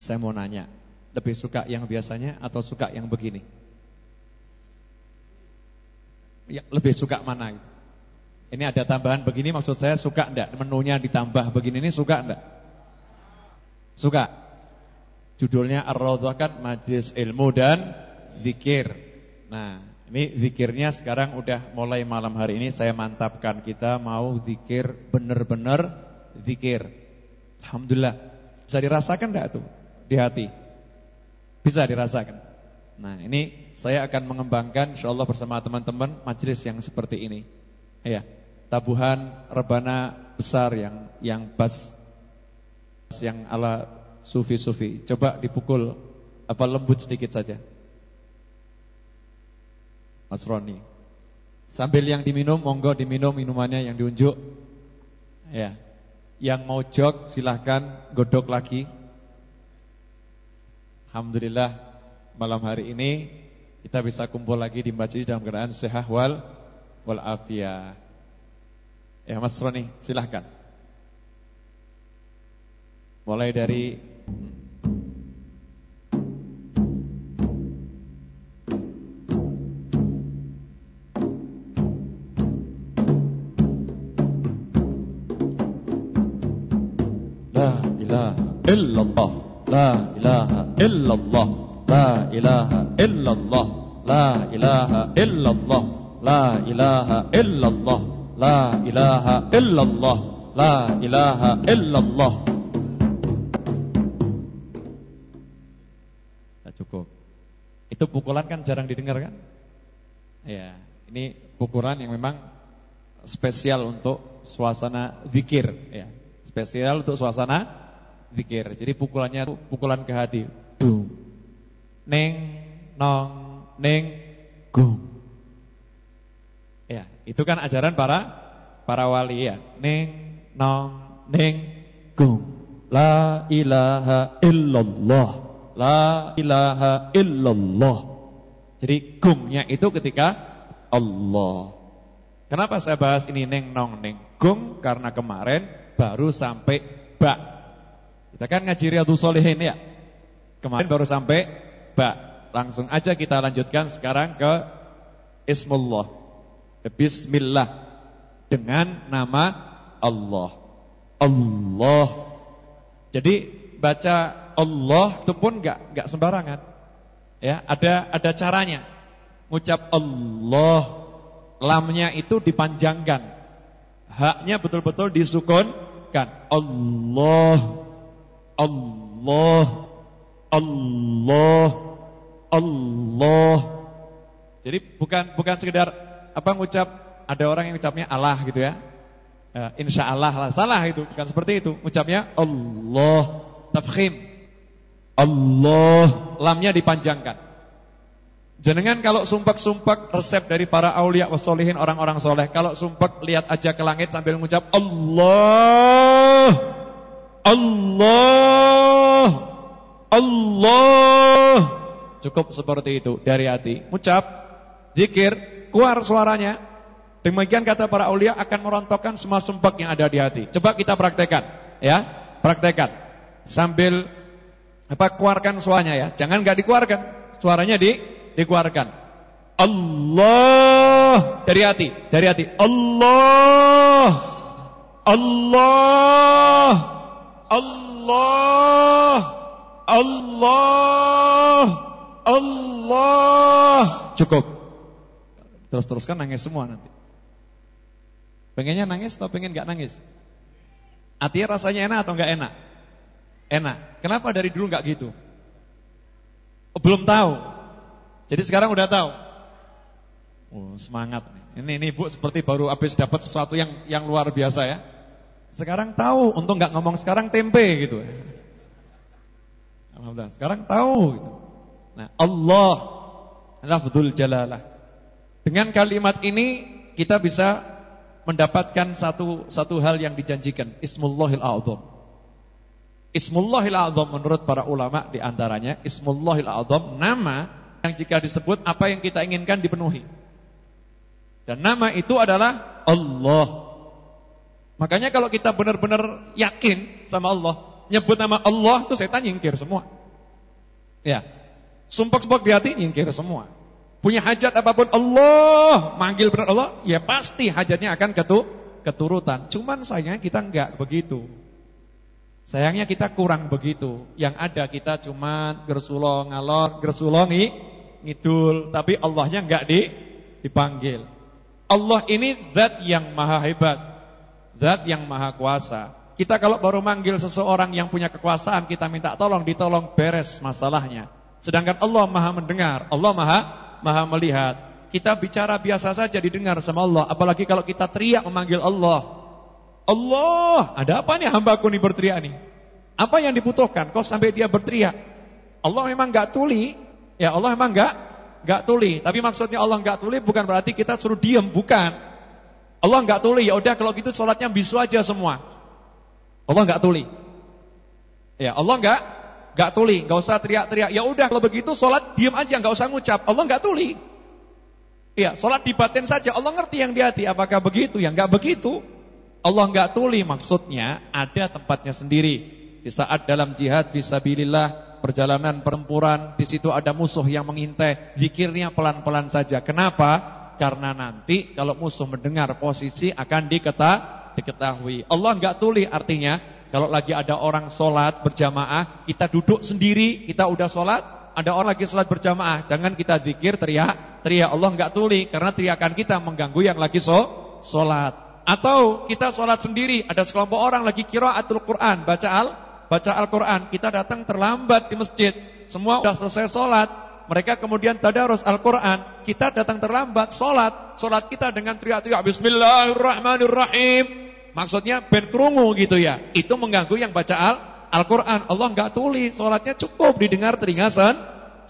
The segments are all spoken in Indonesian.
Saya mau nanya, lebih suka yang biasanya atau suka yang begini? Ya, lebih suka mana? Ini ada tambahan begini, maksud saya suka enggak? Menunya ditambah begini, ini suka enggak? Suka. Judulnya Ar-Raudhah kan Majelis Ilmu dan Zikir. Nah, ini zikirnya sekarang udah mulai malam hari ini saya mantapkan. Kita mau zikir, benar-benar zikir. Alhamdulillah. Bisa dirasakan enggak tuh di hati? Bisa dirasakan. Nah, ini saya akan mengembangkan insyaallah bersama teman-teman majelis yang seperti ini. Ya, tabuhan rebana besar yang bas yang ala sufi-sufi. Coba dipukul apa lembut sedikit saja. Mas Roni. Sambil yang diminum, monggo diminum minumannya yang diunjuk. Ya. Yang mau jog silahkan godok lagi. Alhamdulillah malam hari ini kita bisa kumpul lagi di masjid dalam keadaan sehat wal afiyah. Ya Mas Roni, silahkan. Mulai dari La ilaha illallah, la ilaha illallah, la ilaha illallah, la ilaha illallah, la ilaha illallah, la ilaha illallah, la ilaha illallah. Cukup. Itu pukulan kan jarang didengar kan? Ya, ini pukulan yang memang spesial untuk suasana zikir ya. Spesial untuk suasana zikir. Jadi pukulannya itu pukulan ke hati. Dung. Neng nong neng gung. Ya, itu kan ajaran para wali ya. Neng nong neng gung. La ilaha illallah. La ilaha illallah. Jadi gungnya itu ketika Allah. Kenapa saya bahas ini neng nong neng gung? Karena kemarin baru sampai ba. Kita kan ngaji Riyadhus Shalihin ya. Kemarin baru sampai ba. Langsung aja kita lanjutkan sekarang ke Ismullah. Bismillah. Dengan nama Allah. Allah. Jadi baca Allah itu pun enggak sembarangan. Ya, ada caranya. Ngucap Allah, lamnya itu dipanjangkan. Haknya betul-betul disukunkan. Allah, Allah, Allah, Allah. Jadi bukan sekedar apa ngucap, ada orang yang ngucapnya Allah gitu ya. Insyaallah lah, salah itu, bukan seperti itu. Ngucapnya Allah, tafkhim. Allah, lamnya dipanjangkan. Jenengan kalau sumpek-sumpek resep dari para aulia wassolihin, orang-orang soleh, kalau sumpek lihat aja ke langit sambil mengucap Allah, Allah, Allah. Cukup seperti itu dari hati. Ucap, zikir, keluar suaranya. Demikian kata para aulia akan merontokkan semua sumpek yang ada di hati. Coba kita praktekkan, ya, praktekkan sambil keluarkan suaranya ya. Jangan enggak dikeluarkan, suaranya dikeluarkan. Allah dari hati, Allah, Allah, Allah, Allah, Allah. Cukup. Teruskan nangis semua nanti. Pengennya nangis atau pengen enggak nangis? Artinya rasanya enak atau enggak enak? Enak. Kenapa dari dulu enggak gitu? Belum tahu. Jadi sekarang udah tahu. Oh, semangat nih. Ini Ibu seperti baru habis dapat sesuatu yang luar biasa ya. Sekarang tahu, untung enggak ngomong sekarang tempe gitu. Alhamdulillah, sekarang tahu gitu. Nah, Allah lafdzul jalalah. Dengan kalimat ini kita bisa mendapatkan satu hal yang dijanjikan, Ismullahil A'zam. Ismullahil A'zam menurut para ulama di antaranya Ismullahil A'zam, nama yang jika disebut apa yang kita inginkan dipenuhi. Dan nama itu adalah Allah. Makanya kalau kita benar-benar yakin sama Allah, Nyebut nama Allah itu setan nyingkir semua. Ya. Sumpek-sumpek di hati nyingkir semua. Punya hajat apapun Allah, manggil benar Allah, ya pasti hajatnya akan keturutan. Cuman sayangnya kita enggak begitu. Sayangnya kita kurang begitu. Yang ada kita cuma gersulo ngalor, gersulo ngidul, tapi Allahnya enggak dipanggil. Allah ini zat yang maha hebat, zat yang maha kuasa. Kita kalau baru manggil seseorang yang punya kekuasaan, kita minta tolong, ditolong beres masalahnya. Sedangkan Allah maha mendengar, Allah maha melihat. Kita bicara biasa saja didengar sama Allah. Apalagi kalau kita teriak memanggil Allah. Allah, ada apa nih hambaku nih berteriak nih? Apa yang dibutuhkan? Kok sampai dia berteriak? Allah memang enggak tuli. Ya Allah memang enggak tuli. Tapi maksudnya Allah enggak tuli bukan berarti kita suruh diam, bukan. Allah enggak tuli. Ya udah kalau gitu sholatnya bisu aja semua. Allah enggak tuli. Ya Allah enggak tuli, enggak usah teriak-teriak. Ya udah kalau begitu sholat diam aja, enggak usah ngucap. Allah enggak tuli. Ya, sholat di batin saja. Allah ngerti yang di hati. Apakah begitu? Ya enggak begitu. Allah enggak tuli, maksudnya ada tempatnya sendiri. Di saat dalam jihad fisabilillah, perjalanan pertempuran, di situ ada musuh yang mengintai, zikirnya pelan-pelan saja. Kenapa? Karena nanti kalau musuh mendengar posisi akan diketahui. Allah enggak tuli, artinya kalau lagi ada orang sholat berjamaah, kita duduk sendiri, kita udah sholat, ada orang lagi sholat berjamaah, jangan kita zikir teriak. Allah enggak tuli, karena teriakan kita mengganggu yang lagi sholat. Atau kita sholat sendiri, ada sekelompok orang lagi qiraatul Quran, baca Al-Quran, kita datang terlambat di masjid, semua sudah selesai sholat, mereka kemudian tadarus Al-Quran, kita datang terlambat sholat kita dengan teriak-teriak Bismillahirrahmanirrahim, maksudnya ben krungu gitu ya, itu mengganggu yang baca Al-Quran. Allah enggak tuli, sholatnya cukup didengar telinga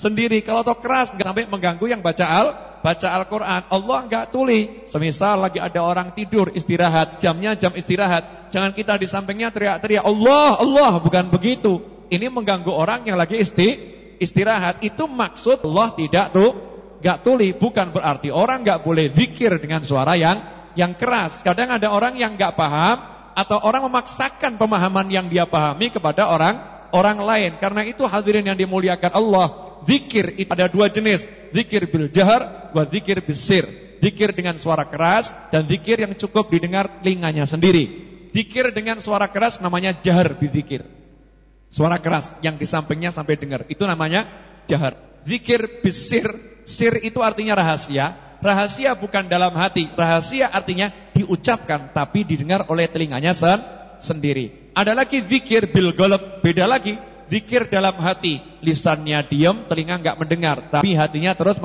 sendiri. Kalau toh keras enggak sampai mengganggu yang baca Al-Quran. Allah enggak tuli. Semisal lagi ada orang tidur istirahat, jamnya jam istirahat, jangan kita di sampingnya teriak-teriak Allah, bukan begitu. Ini mengganggu orang yang lagi istirahat. Itu maksud Allah enggak tuli. Bukan berarti orang enggak boleh zikir dengan suara yang keras. Kadang ada orang yang enggak paham, atau orang memaksakan pemahaman yang dia pahami kepada orang lain. Karena itu hadirin yang dimuliakan Allah, zikir itu ada dua jenis, zikir bil jahar wa zikir bis sir. Zikir dengan suara keras dan zikir yang cukup didengar telinganya sendiri. Zikir dengan suara keras namanya jahar bizikir. Suara keras yang di sampingnya sampai dengar, itu namanya jahar. Zikir bis sir, sir itu artinya rahasia. Rahasia bukan dalam hati, rahasia artinya diucapkan tapi didengar oleh telinganya sendiri. Ada lagi zikir bil qalb, beda lagi. Zikir dalam hati, lisannya diam, telinga enggak mendengar, tapi hatinya terus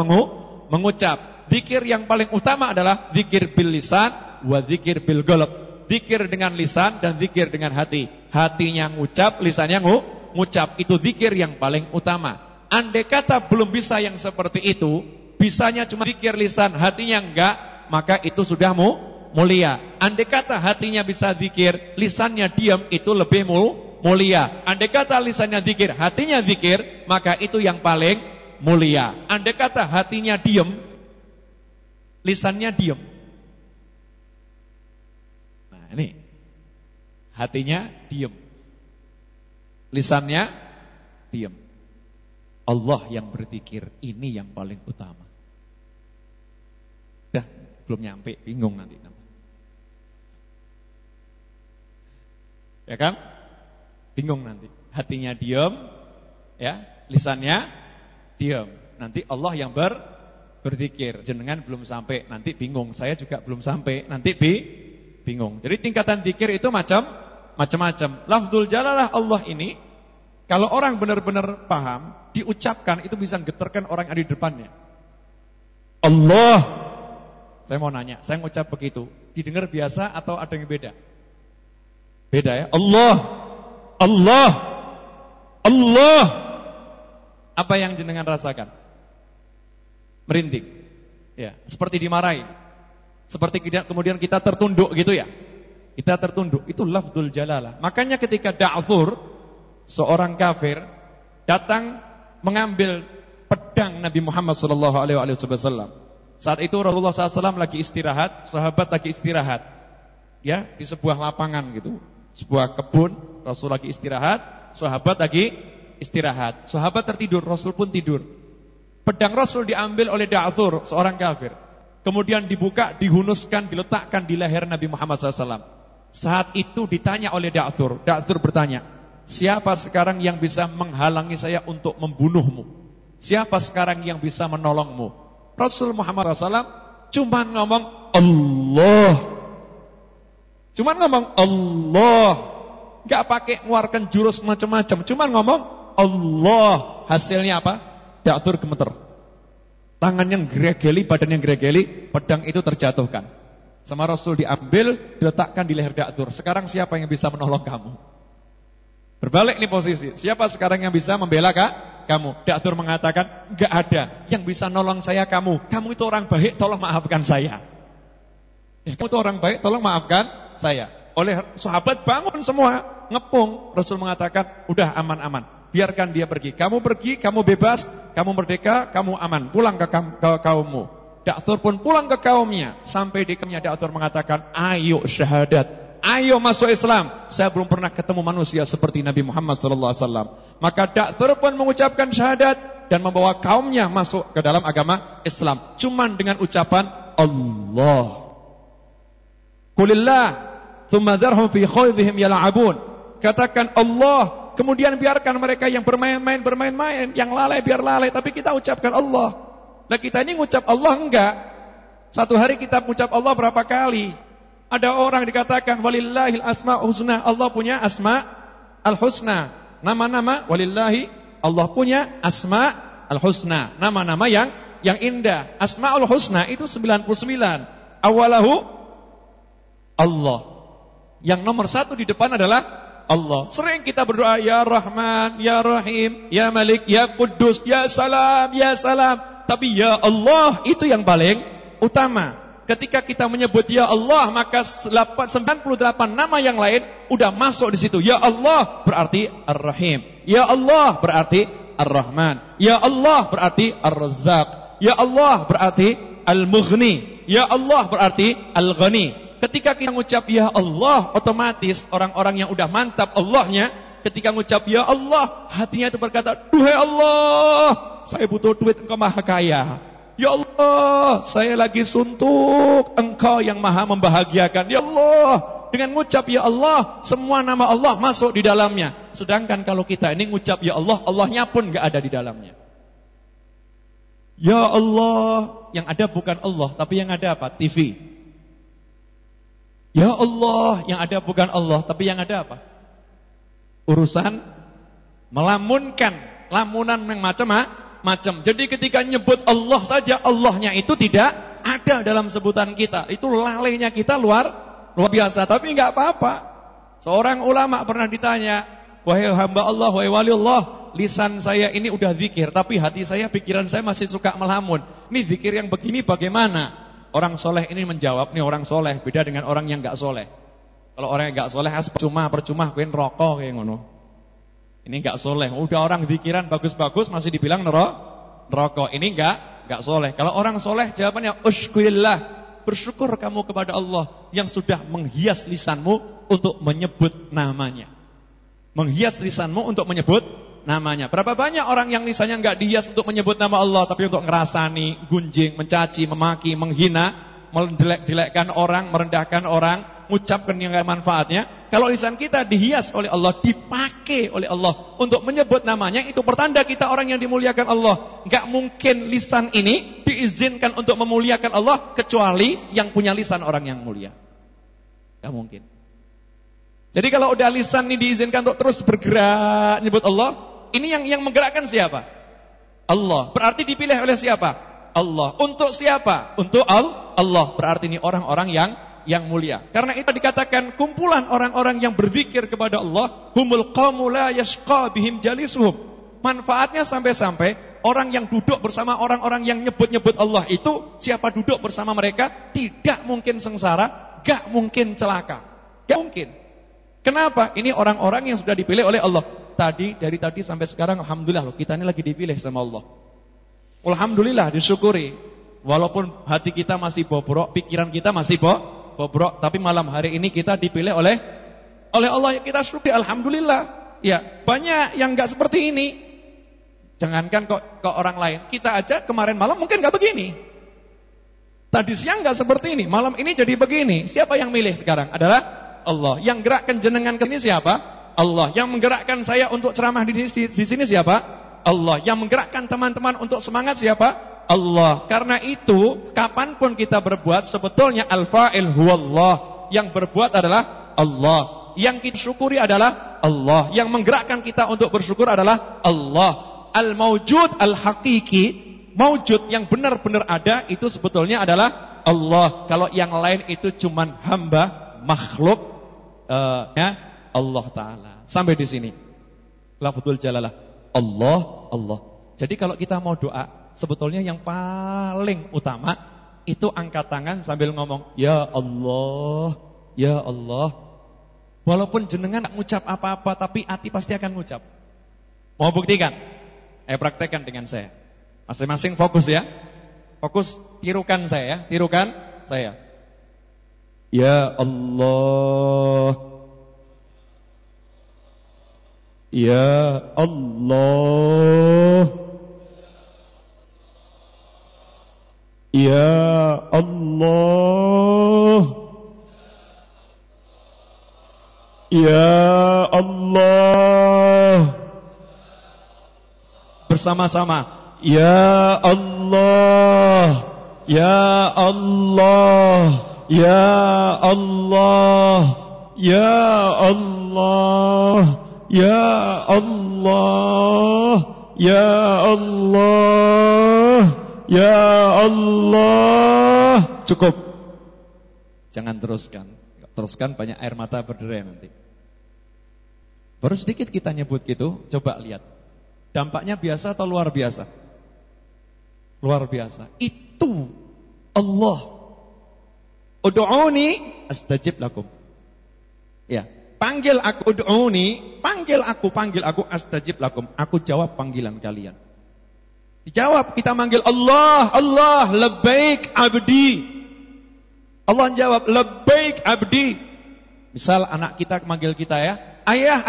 mengucap. Zikir yang paling utama adalah zikir bil lisan wa zikir bil qalb. Zikir dengan lisan dan zikir dengan hati. Hatinya ngucap, lisannya ngucap, itu zikir yang paling utama. Andai kata belum bisa yang seperti itu, bisanya cuma zikir lisan, hatinya enggak, maka itu sudah mulia. Andai kata hatinya bisa zikir, lisannya diam, itu lebih mulia. Andai kata lisannya zikir, hatinya zikir, maka itu yang paling mulia. Andai kata hatinya diam, lisannya diam. Nah ini, hatinya diam, lisannya diam. Allah yang berzikir, ini yang paling utama. Dah, belum nyampe, bingung nanti. Ya kan? Bingung nanti. Hatinya diam, ya, lisannya diam. Nanti Allah yang berzikir. Jenengan belum sampai, nanti bingung. Saya juga belum sampai, nanti bingung. Jadi tingkatan zikir itu macam-macam. Lafzul jalalah Allah ini, kalau orang benar-benar paham, diucapkan itu bisa getarkan orang yang ada di depannya. Allah. Saya mau nanya, saya ngucap begitu, didengar biasa atau ada yang beda? Beda ya. Allah. Apa yang jenengan rasakan? Merinding. Ya, seperti dimarahi. Seperti kemudian kita tertunduk gitu ya. Kita tertunduk, itu lafzul jalalah. Makanya ketika Da'thur, seorang kafir datang mengambil pedang Nabi Muhammad SAW. Saat itu Rasulullah SAW lagi istirahat, sahabat lagi istirahat, ya, di sebuah lapangan gitu. Sebuah kebun, Rasul lagi istirahat, sahabat lagi istirahat. Sahabat tertidur, Rasul pun tidur. Pedang Rasul diambil oleh Da'thur, seorang kafir. Kemudian dibuka, dihunuskan, diletakkan di leher Nabi Muhammad SAW. Saat itu ditanya oleh Da'thur. Da'thur bertanya, siapa sekarang yang bisa menghalangi saya untuk membunuhmu? Siapa sekarang yang bisa menolongmu? Rasul Muhammad SAW cuma ngomong Allah. Cuma ngomong Allah. Gak pakai mengeluarkan jurus macam-macam. Cuma ngomong Allah. Hasilnya apa? Da'thur gemeter. Tangan yang geregeli, badan yang geregeli, pedang itu terjatuhkan. Sama Rasul diambil, diletakkan di leher Da'thur. Sekarang siapa yang bisa menolong kamu? Berbalik nih posisi. Siapa sekarang yang bisa membela kamu? Da'thur mengatakan, enggak ada. Yang bisa nolong saya kamu. Kamu itu orang baik, tolong maafkan saya. Kamu itu orang baik, tolong maafkan saya. Oleh sahabat bangun semua, ngepung. Rasul mengatakan, udah aman-aman. Biarkan dia pergi. Kamu pergi, kamu bebas, kamu merdeka, kamu aman. Pulang ke kaummu. Da'thur pun pulang ke kaumnya. Sampai di kaumnya Da'thur mengatakan, ayo syahadat, ayo masuk Islam. Saya belum pernah ketemu manusia seperti Nabi Muhammad SAW. Maka Da'thur pun mengucapkan syahadat dan membawa kaumnya masuk ke dalam agama Islam. Cuman dengan ucapan Allah. Qulillah, thumma dharhum fi khawdihim yal'abun. Katakan Allah. Kemudian biarkan mereka yang bermain-main, yang lalai biar lalai. Tapi kita ucapkan Allah. Nah kita ini ngucap Allah enggak. Satu hari kita mengucap Allah berapa kali? Ada orang dikatakan walillahil asma'ul husna. Allah punya asma' al-husna. Nama-nama walillahi. Allah punya asma' al-husna. Nama-nama yang indah. Asma'ul husna itu 99. Awalahu Allah. Yang nomor 1 di depan adalah Allah. Sering kita berdoa, Ya Rahman, Ya Rahim, Ya Malik, Ya Quddus, Ya Salam, Ya Salam. Tapi Ya Allah itu yang paling utama. Ketika kita menyebut Ya Allah, maka 98 nama yang lain udah masuk di situ. Ya Allah berarti Ar-Rahim. Ya Allah berarti Ar-Rahman. Ya Allah berarti Ar-Razzaq. Ya Allah berarti Al-Mughni. Ya Allah berarti Al-Ghani. Ketika kita mengucap Ya Allah, otomatis orang-orang yang udah mantap Allahnya, ketika mengucap Ya Allah, hatinya itu berkata, duhai Allah, saya butuh duit, Engkau maha kaya. Ya Allah, saya lagi suntuk, Engkau yang maha membahagiakan. Ya Allah, dengan mengucap Ya Allah, semua nama Allah masuk di dalamnya. Sedangkan kalau kita ini mengucap Ya Allah, Allahnya pun gak ada di dalamnya. Ya Allah, yang ada bukan Allah, tapi yang ada apa? TV. Ya Allah, yang ada bukan Allah, tapi yang ada apa? Urusan melamunkan, lamunan yang macam-macam. Jadi ketika nyebut Allah saja, Allahnya itu tidak ada dalam sebutan kita. Itu lalainya kita luar biasa, tapi enggak apa-apa. Seorang ulama pernah ditanya, wahai hamba Allah, wahai wali Allah, lisan saya ini udah zikir, tapi hati saya, pikiran saya masih suka melamun. Ini zikir yang begini bagaimana? Orang soleh ini menjawab, nih orang soleh beda dengan orang yang gak soleh. Kalau orang yang gak soleh percuma kuen rokok kayak ngono. Ini gak soleh. Udah orang zikiran bagus-bagus masih dibilang nerokok. Ini gak soleh. Kalau orang soleh jawabannya ushkurillah, bersyukur kamu kepada Allah yang sudah menghias lisanmu untuk menyebut namanya. Menghias lisanmu untuk menyebut namanya. Berapa banyak orang yang lisannya enggak dihias untuk menyebut nama Allah, tapi untuk ngerasani, gunjing, mencaci, memaki, menghina, menjelek-jelekkan orang, merendahkan orang, mengucapkan yang enggak manfaatnya. Kalau lisan kita dihias oleh Allah, dipakai oleh Allah untuk menyebut namanya, itu pertanda kita orang yang dimuliakan Allah. Enggak mungkin lisan ini diizinkan untuk memuliakan Allah kecuali yang punya lisan orang yang mulia. Enggak mungkin. Jadi kalau udah lisan ini diizinkan untuk terus bergerak nyebut Allah, ini yang menggerakkan siapa? Allah. Berarti dipilih oleh siapa? Allah. Untuk siapa? Untuk Allah. Berarti ini orang-orang yang mulia. Karena itu dikatakan kumpulan orang-orang yang berzikir kepada Allah, humul qaumu la yashqa bihim jalisuhum. Manfaatnya sampai-sampai orang yang duduk bersama orang-orang yang nyebut-nyebut Allah itu, siapa duduk bersama mereka tidak mungkin sengsara, gak mungkin celaka. Gak mungkin. Kenapa? Ini orang-orang yang sudah dipilih oleh Allah. Dari tadi sampai sekarang alhamdulillah loh, kita ini lagi dipilih sama Allah. Alhamdulillah, disyukuri. Walaupun hati kita masih bobrok, pikiran kita masih bobrok, tapi malam hari ini kita dipilih oleh oleh Allah kita syukuri, alhamdulillah. Ya, banyak yang enggak seperti ini. Jangankan kok orang lain, kita aja kemarin malam mungkin enggak begini. Tadi siang enggak seperti ini, malam ini jadi begini. Siapa yang milih sekarang? Adalah Allah. Yang gerakkan jenengan ke sini siapa? Allah. Yang menggerakkan saya untuk ceramah di sini siapa? Allah. Yang menggerakkan teman-teman untuk semangat siapa? Allah. Karena itu, kapanpun kita berbuat, sebetulnya al-fa'il huwallah. Yang berbuat adalah Allah. Yang kita syukuri adalah Allah. Yang menggerakkan kita untuk bersyukur adalah Allah. Al-mawjud al-haqiqi, mawjud yang benar-benar ada, itu sebetulnya adalah Allah. Kalau yang lain itu cuman hamba, makhluk Allah Ta'ala. Sampai di sini lafzul jalalah Allah, Allah. Jadi kalau kita mau doa, sebetulnya yang paling utama itu angkat tangan sambil ngomong ya Allah, ya Allah. Walaupun jenengan tak ngucap apa-apa, tapi hati pasti akan ngucap. Mau buktikan? Ayo praktekkan dengan saya. Masing-masing fokus ya. Fokus, tirukan saya ya. Tirukan saya. Ya Allah, ya Allah, ya Allah, ya Allah. Bersama-sama. Ya Allah, ya Allah, ya Allah, ya Allah, ya Allah, ya Allah, ya Allah. Cukup. Jangan teruskan. Teruskan banyak air mata berderai nanti. Baru sedikit kita nyebut gitu, coba lihat. Dampaknya biasa atau luar biasa? Luar biasa. Itu Allah. Ud'uni astajib lakum. Ya, panggil aku, ud'uni, panggil aku astajib lakum. Aku jawab panggilan kalian. Dijawab, kita manggil Allah, Allah, labbaik abdi. Allah jawab, labbaik abdi. Misal anak kita manggil kita ya, ayah,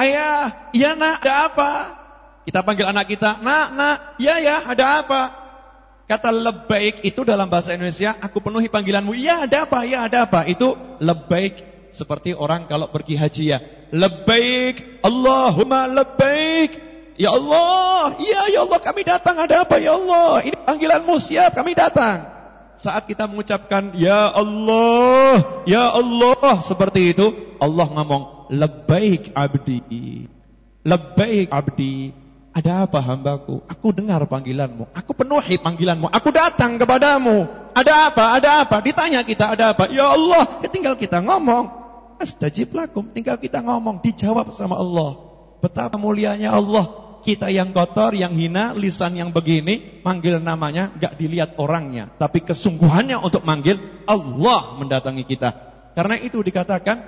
iya nak, ada apa? Kita panggil anak kita, nak, ya, ada apa? Kata labbaik itu dalam bahasa Indonesia, aku penuhi panggilanmu. Ya, ada apa? Ya, ada apa? Itu labbaik, seperti orang kalau pergi haji ya. Labbaik, Allahumma labbaik. Ya Allah, ya Allah, kami datang, ada apa ya Allah? Ini panggilanmu, siap, kami datang. Saat kita mengucapkan ya Allah, seperti itu, Allah ngomong labbaik abdi. Labbaik abdi. Ada apa hambaku? Aku dengar panggilanmu, aku penuhi panggilanmu, aku datang kepadamu. Ada apa? Ditanya kita ada apa? Ya Allah, tinggal kita ngomong. Astajib lakum, tinggal kita ngomong, dijawab sama Allah. Betapa mulianya Allah. Kita yang kotor, yang hina, lisan yang begini, manggil namanya, gak dilihat orangnya, tapi kesungguhannya untuk manggil, Allah mendatangi kita. Karena itu dikatakan,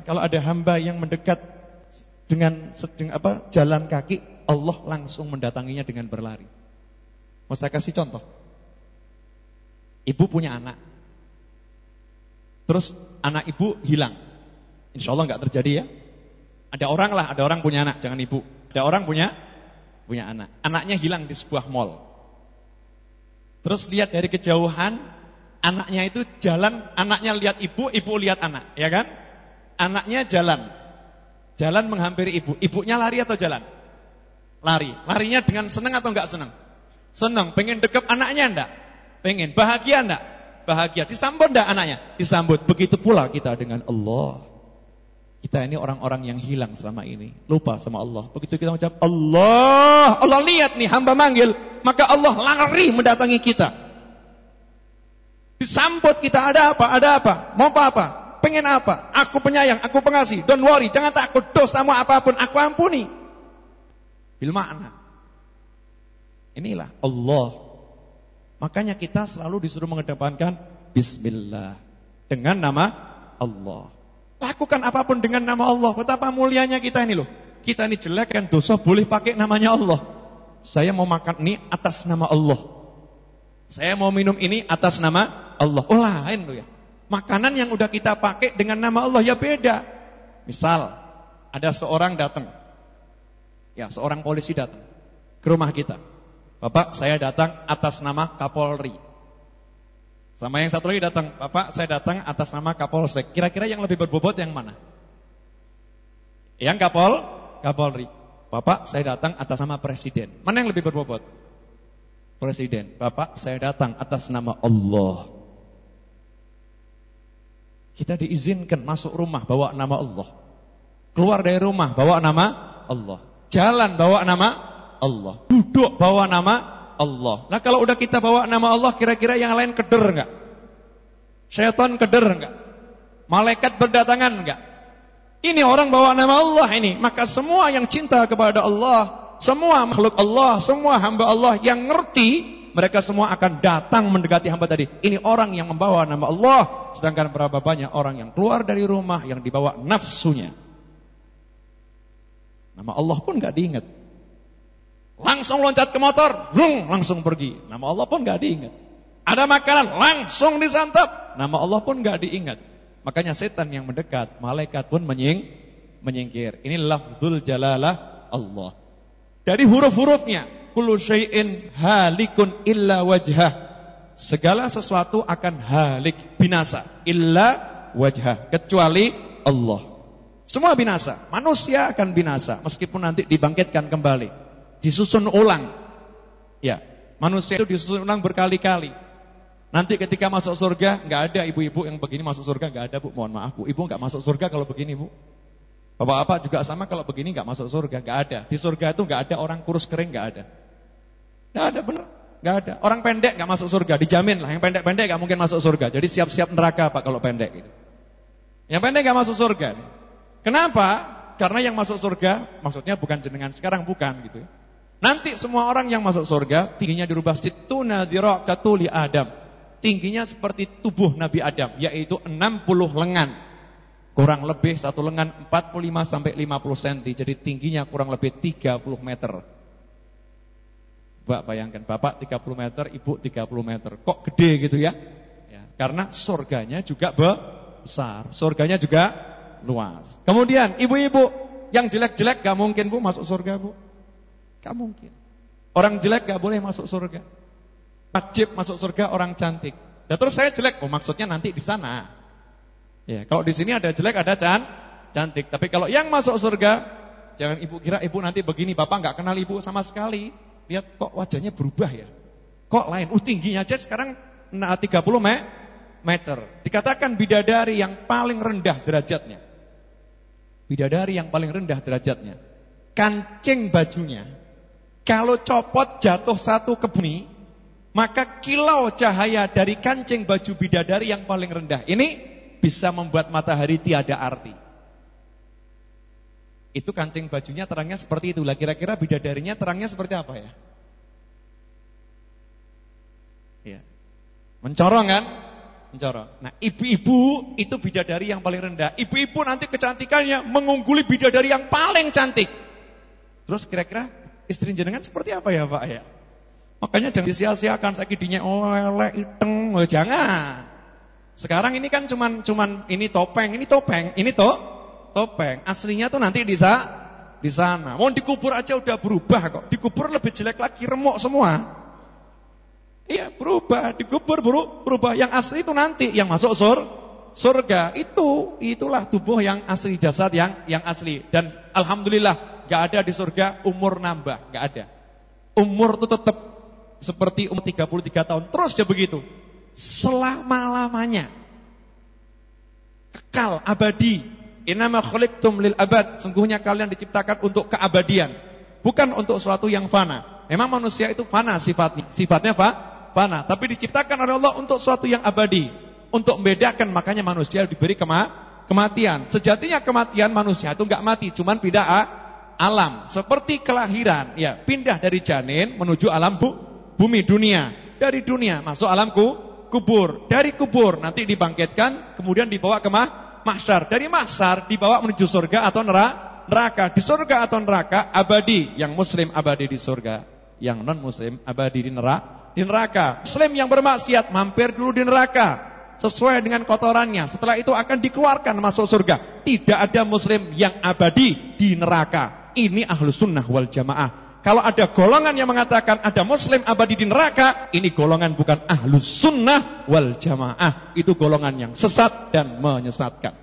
kalau ada hamba yang mendekat dengan jalan kaki, Allah langsung mendatanginya dengan berlari. Mau saya kasih contoh. Ibu punya anak, terus anak ibu hilang. Insya Allah gak terjadi ya. Ada orang punya anak, jangan ibu. Ada orang punya anak. Anaknya hilang di sebuah mall. Terus lihat dari kejauhan, anaknya itu jalan, anaknya lihat ibu lihat anak, ya kan? Anaknya jalan menghampiri ibu. Ibunya lari atau jalan? Lari. Larinya dengan senang atau enggak senang? Senang. Pengen dekat anaknya enggak? Pengen. Bahagia enggak? Bahagia. Disambut enggak anaknya? Disambut. Begitu pula kita dengan Allah. Kita ini orang-orang yang hilang selama ini, lupa sama Allah. Begitu kita mengucap Allah, Allah lihat nih hamba manggil, maka Allah lari mendatangi kita. Disambut kita, ada apa? Mau apa? Pengen apa? Aku penyayang, aku pengasih. Don't worry, jangan takut, dosamu apapun aku ampuni. Bil makna. Inilah Allah. Makanya kita selalu disuruh mengedepankan Bismillah dengan nama Allah. Lakukan apapun dengan nama Allah. Betapa mulianya kita ini loh. Kita ini jelek kan dosa, boleh pakai namanya Allah. Saya mau makan ini atas nama Allah. Saya mau minum ini atas nama Allah. Oh lain loh ya. Makanan yang udah kita pakai dengan nama Allah ya beda. Misal, ada seorang datang. Ya, seorang polisi datang ke rumah kita. Bapak, saya datang atas nama Kapolri. Sama yang satu lagi datang, Bapak, saya datang atas nama Kapolsek. Kira-kira yang lebih berbobot yang mana? Yang Kapolri. Bapak, saya datang atas nama Presiden. Mana yang lebih berbobot? Presiden. Bapak, saya datang atas nama Allah. Kita diizinkan masuk rumah bawa nama Allah. Keluar dari rumah bawa nama Allah. Jalan bawa nama Allah. Duduk bawa nama Allah. Nah kalau udah kita bawa nama Allah, kira-kira yang lain keder enggak? Syaitan keder enggak? Malaikat berdatangan enggak? Ini orang bawa nama Allah ini. Maka semua yang cinta kepada Allah, semua makhluk Allah, semua hamba Allah yang ngerti, mereka semua akan datang mendekati hamba tadi. Ini orang yang membawa nama Allah. Sedangkan berapa banyak orang yang keluar dari rumah yang dibawa nafsunya. Nama Allah pun gak diingat. Langsung loncat ke motor, langsung pergi. Nama Allah pun gak diingat. Ada makanan, langsung disantap. Nama Allah pun gak diingat. Makanya setan yang mendekat, malaikat pun menyingkir. Ini lafzul jalalah Allah. Dari huruf-hurufnya, kullu syai'in halikun illa wajhah. Segala sesuatu akan halik, binasa, illa wajhah, kecuali Allah. Semua binasa. Manusia akan binasa meskipun nanti dibangkitkan kembali, disusun ulang. Ya, manusia itu disusun ulang berkali-kali. Nanti ketika masuk surga, enggak ada ibu-ibu yang begini masuk surga, enggak ada, Bu. Mohon maaf, Bu. Ibu enggak masuk surga kalau begini, Bu. Bapak-bapak juga sama kalau begini enggak masuk surga, enggak ada. Di surga itu enggak ada orang kurus kering, enggak ada. Enggak ada, benar. Enggak ada. Orang pendek enggak masuk surga, dijamin lah. Yang pendek-pendek enggak mungkin masuk surga. Jadi siap-siap neraka, Pak, kalau pendek gitu. Yang pendek enggak masuk surga. Kenapa? Karena yang masuk surga maksudnya bukan jenengan sekarang, bukan gitu. Nanti semua orang yang masuk surga tingginya dirubah situna diraqatu li Adam. Tingginya seperti tubuh Nabi Adam, yaitu 60 lengan. Kurang lebih satu lengan 45 sampai 50 cm. Jadi tingginya kurang lebih 30 meter. Mbak bayangkan, Bapak 30 meter, Ibu 30 meter. Kok gede gitu ya? Ya, karena surganya juga besar. Surganya juga luas. Kemudian ibu-ibu yang jelek-jelek gak mungkin, Bu, masuk surga, Bu. Gak mungkin. Orang jelek gak boleh masuk surga. Wajib masuk surga orang cantik. Dan terus saya jelek, oh maksudnya nanti di sana. Ya, kalau di sini ada jelek, ada cantik. Tapi kalau yang masuk surga, jangan ibu kira ibu nanti begini, Bapak nggak kenal ibu sama sekali. Lihat kok wajahnya berubah ya. Kok lain? Tingginya aja sekarang 30 meter. Dikatakan bidadari yang paling rendah derajatnya. Bidadari yang paling rendah derajatnya. Kancing bajunya, kalau copot jatuh satu ke bumi, maka kilau cahaya dari kancing baju bidadari yang paling rendah ini bisa membuat matahari tiada arti. Itu kancing bajunya terangnya seperti itulah. Kira-kira bidadarinya terangnya seperti apa ya? Ya. Mencorong kan? Mencorong. Nah, ibu-ibu itu bidadari yang paling rendah. Ibu-ibu nanti kecantikannya mengungguli bidadari yang paling cantik. Terus kira-kira istri jenengan seperti apa ya, Pak ya? Makanya jangan disia-siakan sakidinya elek iteng, oh, jangan. Sekarang ini kan cuman ini topeng, ini topeng. Aslinya tuh nanti di sana. Mau dikubur aja udah berubah kok. Dikubur lebih jelek lagi, remuk semua. Iya, berubah, dikubur berubah. Yang asli itu nanti yang masuk surga. Itulah tubuh yang asli, jasad yang asli. Dan alhamdulillah enggak ada di surga umur nambah, enggak ada. Umur itu tetap seperti umur 33 tahun. Terus ya begitu. Selama-lamanya. Kekal, abadi. Innama khuliqtum lil abad. Sungguhnya kalian diciptakan untuk keabadian, bukan untuk sesuatu yang fana. Memang manusia itu fana sifatnya fana, tapi diciptakan oleh Allah untuk sesuatu yang abadi. Untuk membedakan, makanya manusia diberi kematian. Sejatinya kematian manusia itu enggak mati, cuman pindah alam. Seperti kelahiran, ya, pindah dari janin menuju alam bumi dunia. Dari dunia masuk alam kubur. Dari kubur nanti dibangkitkan, kemudian dibawa ke mahsyar. Dari mahsyar dibawa menuju surga atau neraka. Di surga atau neraka abadi. Yang muslim abadi di surga, yang non muslim abadi di neraka. Muslim yang bermaksiat mampir dulu di neraka. sesuai dengan kotorannya. Setelah itu akan dikeluarkan masuk surga. Tidak ada muslim yang abadi di neraka. Ini Ahlus Sunnah wal Jamaah. Kalau ada golongan yang mengatakan ada muslim abadi di neraka, ini golongan bukan Ahlus Sunnah wal Jamaah. Itu golongan yang sesat dan menyesatkan.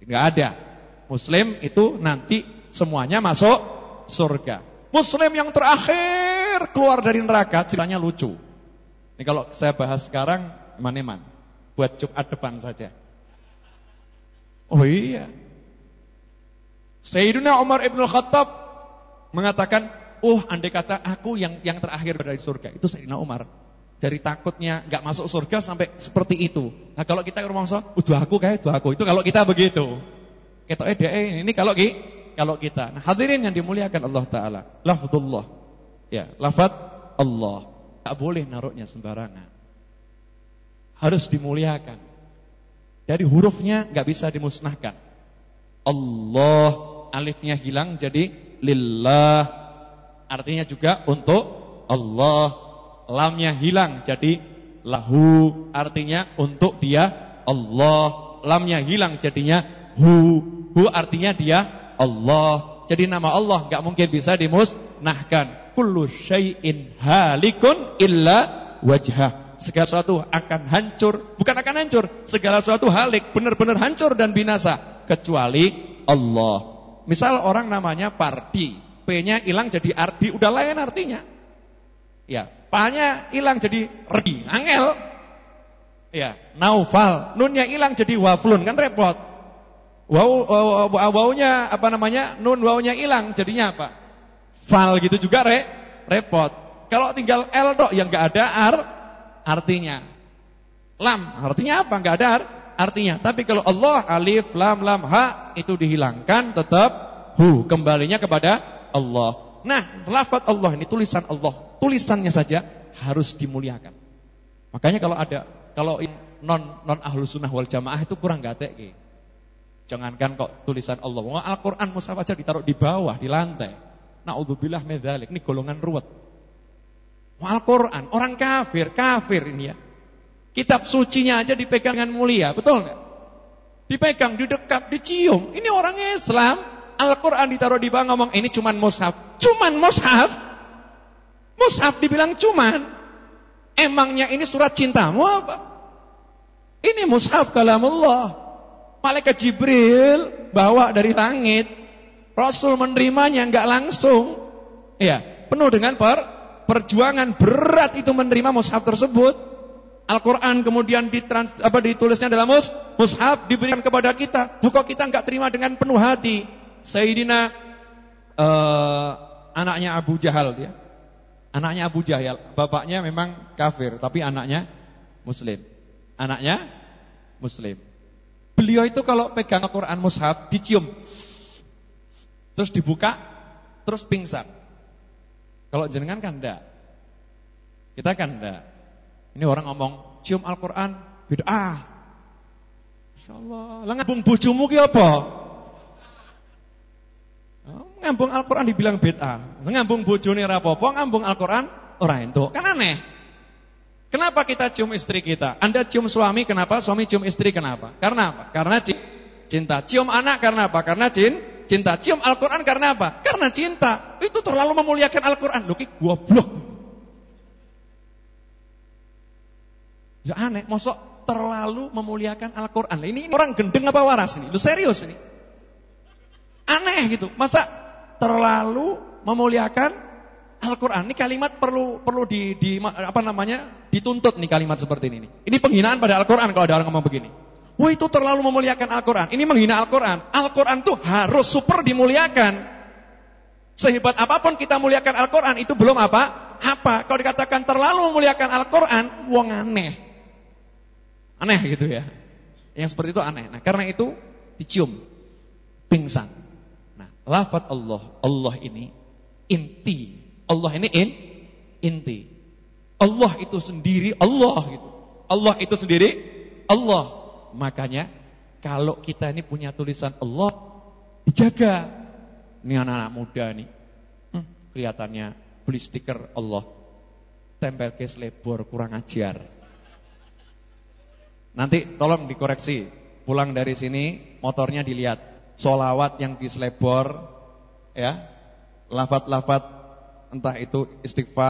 Tidak ada. Muslim itu nanti semuanya masuk surga. Muslim yang terakhir keluar dari neraka, ceritanya lucu. Ini kalau saya bahas sekarang, eman-eman, buat Jumat depan saja. Oh iya. Sayyidina Umar ibn Khattab mengatakan, andai kata aku yang terakhir dari surga. Itu Sayyidina Umar. Dari takutnya gak masuk surga sampai seperti itu. Nah kalau kita rumangsa, dua aku. Itu kalau kita begitu. Kita ini kalau kita. Nah hadirin yang dimuliakan Allah Ta'ala. Lafzullah. Ya, lafaz Allah. Gak boleh naruhnya sembarangan. Harus dimuliakan. Dari hurufnya gak bisa dimusnahkan. Allah, alifnya hilang jadi lillah. Artinya juga untuk Allah. Lamnya hilang jadi lahu. Artinya untuk dia Allah. Lamnya hilang jadinya hu. Hu artinya dia Allah. Jadi nama Allah gak mungkin bisa dimusnahkan. Kullu syai'in halikun illa wajhah. Segala sesuatu akan hancur. Bukan akan hancur, segala sesuatu halik, benar-benar hancur dan binasa, kecuali Allah. Misal orang namanya Pardi, P-nya hilang jadi Ardi, udah lain artinya. Ya, P-nya hilang jadi Redi, angel. Ya, Naufal, Nun-nya hilang jadi Waflun, kan repot. Wawunya Nun wawunya hilang, jadinya apa? Fal gitu juga repot. Kalau tinggal L dok yang enggak ada artinya. Lam artinya apa? Enggak ada artinya. Tapi kalau Allah alif lam ha itu dihilangkan, tetap hu, kembalinya kepada Allah. Nah, lafaz Allah ini tulisan Allah. Tulisannya saja harus dimuliakan. Makanya kalau non Ahlus Sunnah wal Jamaah itu kurang gatek. Jangankan kok tulisan Allah. Al-Qur'an mushaf aja ditaruh di bawah, di lantai. Na'udzubillah min dzalik. Ini golongan ruwet. Al-Quran, orang kafir ini ya. Kitab sucinya aja dipegang dengan mulia, betul nggak? Dipegang, didekap, dicium. Ini orang Islam. Al-Quran ditaruh di bawah, ngomong ini cuman mushaf. Cuman mushaf? Mushaf dibilang cuman. Emangnya ini surat cintamu apa? Ini mushaf kalamullah. Malaikat Jibril bawa dari langit. Rasul menerimanya enggak langsung. Ya, penuh dengan perjuangan berat itu menerima mushaf tersebut. Al-Qur'an kemudian ditulisnya dalam mushaf diberikan kepada kita. Kok kita enggak terima dengan penuh hati? Sayyidina anaknya Abu Jahal dia. Anaknya Abu Jahal, bapaknya memang kafir tapi anaknya muslim. Anaknya muslim. Beliau itu kalau pegang Al-Qur'an mushaf dicium. Terus dibuka, terus pingsan. Kalau jenengan kan enggak. Kita kan enggak. Ini orang ngomong, cium Al-Quran, bid'ah. Insyaallah. Lah ngambung bojomu ki apa? Ngambung Al-Quran dibilang bid'ah. Ngambung bojone ora apa-apa, ngambung Al-Quran ora entuk. Kan aneh. Kenapa kita cium istri kita? Anda cium suami, kenapa? Suami cium istri, kenapa? Karena apa? Karena cinta. Cium anak karena apa? Karena cinta. Cium Al-Quran karena apa? Karena cinta. Itu terlalu memuliakan Al-Quran. Loh, goblok. Ya aneh, mosok terlalu memuliakan Al-Quran. Ini orang gendeng apa waras ini? Lu serius ini? Aneh gitu. Masa terlalu memuliakan Al-Quran? Ini kalimat perlu dituntut nih kalimat seperti ini. Ini penghinaan pada Al-Quran kalau ada orang ngomong begini. Wah, itu terlalu memuliakan Al-Quran. Ini menghina Al-Quran. Al-Quran tuh harus super dimuliakan. Sehebat apapun kita muliakan Al-Quran, itu belum apa? Kalau dikatakan terlalu memuliakan Al-Quran, wong aneh. Aneh gitu ya. Yang seperti itu aneh. Nah, karena itu dicium, pingsan. Nah, lafaz Allah ini inti. Allah ini inti. Allah itu sendiri Allah gitu. Allah itu sendiri Allah. Makanya kalau kita ini punya tulisan Allah, dijaga. Ini anak-anak muda nih, kelihatannya beli stiker Allah, tempel ke selebor, kurang ajar. Nanti tolong dikoreksi. Pulang dari sini motornya dilihat. Sholawat yang diselebor, ya, lafaz-lafaz entah itu istighfar